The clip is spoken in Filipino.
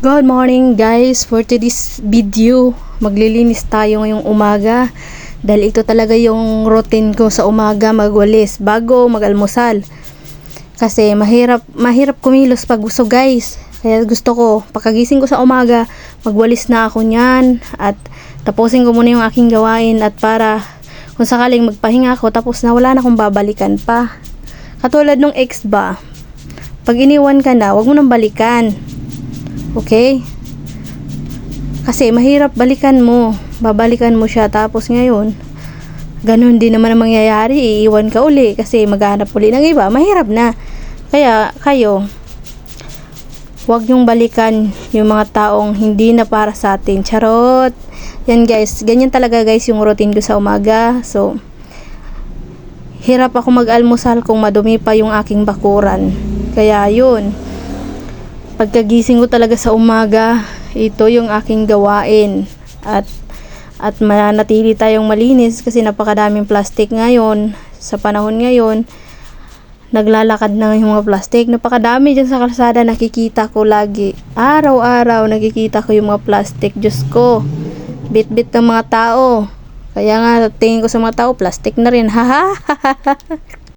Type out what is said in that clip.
Good morning guys, for today's video maglilinis tayo ngayong umaga dahil ito talaga yung routine ko sa umaga, magwalis bago mag-almusal kasi mahirap kumilos pag gusto guys. Kaya gusto ko pagkagising ko sa umaga magwalis na ako niyan at tapusin ko muna yung aking gawain, at para kung sakaling magpahinga ako tapos na wala na akong babalikan pa. Katulad nung ex ba, pag iniwan ka na wag mo nang balikan. Okay? Kasi mahirap balikan mo. Babalikan mo siya tapos ngayon ganun din naman ang mangyayari, iiwan ka uli kasi maghanap uli ng iba, mahirap na. Kaya kayo, huwag yung balikan yung mga taong hindi na para sa atin. Charot. Yan guys, ganyan talaga guys yung routine ko sa umaga. So hirap ako mag-almusal kung madumi pa yung aking bakuran. Kaya yun, pagkagising ko talaga sa umaga, ito yung aking gawain at manatili tayong malinis kasi napakadaming plastic ngayon. Sa panahon ngayon, naglalakad na yung mga plastic, napakadami dyan sa kalsada, nakikita ko lagi, araw-araw nakikita ko yung mga plastic. Diyos ko, bit-bit ng mga tao. Kaya nga tingin ko sa mga tao, plastic na rin, haha.